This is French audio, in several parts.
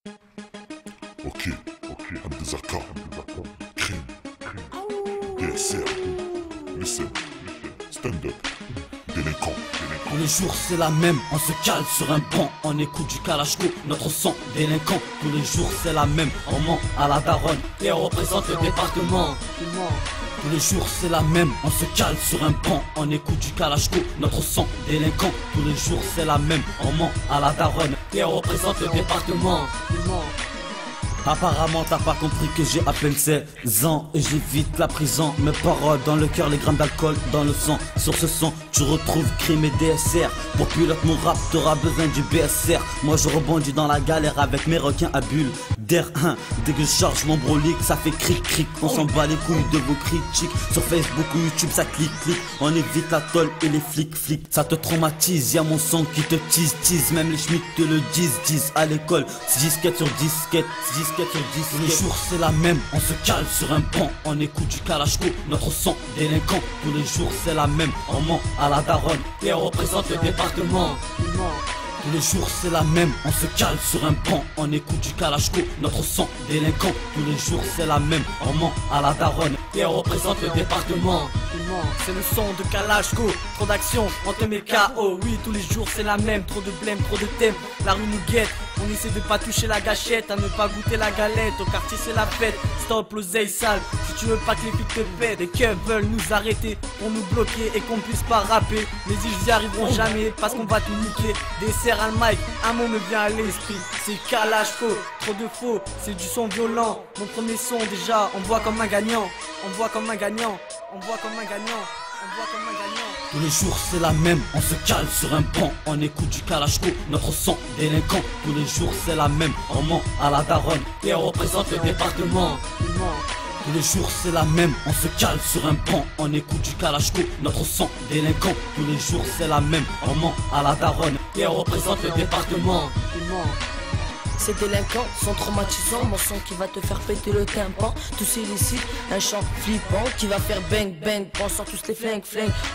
Ok, MDZK, crime, DSR, listen, stand up, délinquant. Tous les jours c'est la même, on se cale sur un banc, on écoute du Kalachko, notre sang délinquant. Tous les jours c'est la même, on ment à la daronne et on représente le département. Tous les jours c'est la même, on se cale sur un banc, on écoute du Kalachko, notre sang délinquant. Tous les jours c'est la même, on ment à la daronne et on représente le département. Apparemment t'as pas compris que j'ai à peine 16 ans et j'évite la prison. Mes paroles dans le cœur, les grammes d'alcool dans le sang. Sur ce son tu retrouves crime et DSR. Pour pilote mon rap t'auras besoin du BSR. Moi je rebondis dans la galère avec mes requins à bulles d'air. Dès que je charge mon brolique ça fait cric cric. On s'en bat les couilles de vos critiques. Sur Facebook ou YouTube ça clique clique. On évite la tôle et les flics flics. Ça te traumatise, y'a mon son qui te tease. Même les schmitts te le disent à l'école. 6 disquettes sur disquette, 6 disquettes sur 10. Tous les jours c'est la même, on se cale sur un banc, on écoute du Kalachko, notre sang délinquant. Tous les jours c'est la même, on ment à la daronne et on représente le département. Tous les jours c'est la même, on se cale sur un banc, on écoute du Kalachko, notre sang délinquant. Tous les jours c'est la même, on ment à la daronne et on représente le département. C'est le son de Kalachko, trop d'action, on te met KO. Oui, tous les jours c'est la même, trop de blême, trop de thèmes. La rue nous guette, on essaie de pas toucher la gâchette, à ne pas goûter la galette. Au quartier c'est la fête, stop l'oseille sale. Si tu veux pas que les filles te pètent et qu'elles veulent nous arrêter pour nous bloquer et qu'on puisse pas rapper, mais ils y arriveront jamais parce qu'on va tout niquer. Dessert à le mic, un mot me vient à l'esprit, c'est Kalachko. Trop de faux, c'est du son violent. Mon premier son déjà, on voit comme un gagnant. On voit comme un gagnant. On voit comme un gagnant, on voit comme un gagnant. Tous les jours c'est la même, on se cale sur un banc, on écoute du Kalachko, notre sang délinquant. Tous les jours c'est la même, on ment à la daronne et on représente le département. Tous les jours c'est la même, on se cale sur un banc, on écoute du Kalachko, notre sang délinquant. Tous les jours c'est la même, on ment à la daronne et on représente le département. Ces délinquants sont traumatisants, mon son qui va te faire péter le tympan. Tous illicites, un chant flippant qui va faire bang bang. On sort tous les flingues.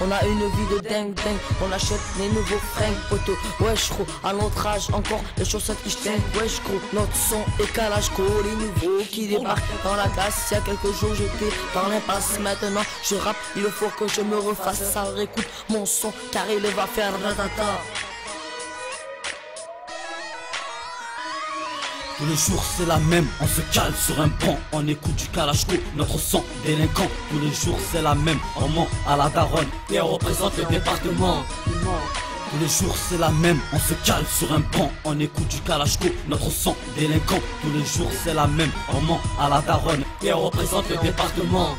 On a une vie de dingue. On achète les nouveaux fringues, poteau. Wesh gros, à notre âge encore les chaussettes qui tiennent. Wesh gros, notre son est Kalachko, les nouveaux qui débarquent dans la classe. Il y a quelques jours j'étais dans l'impasse, maintenant je rappe. Il faut que je me refasse, ça réécoute mon son car il va faire ratata. Tous les jours c'est la même, on se cale sur un banc, on écoute du Kalachko, notre sang délinquant. Tous les jours c'est la même, on ment à la daronne et on représente le département. Tous les jours c'est la même, on se cale sur un banc, on écoute du Kalachko, notre sang délinquant. Tous les jours c'est la même, on ment à la daronne et on représente le département.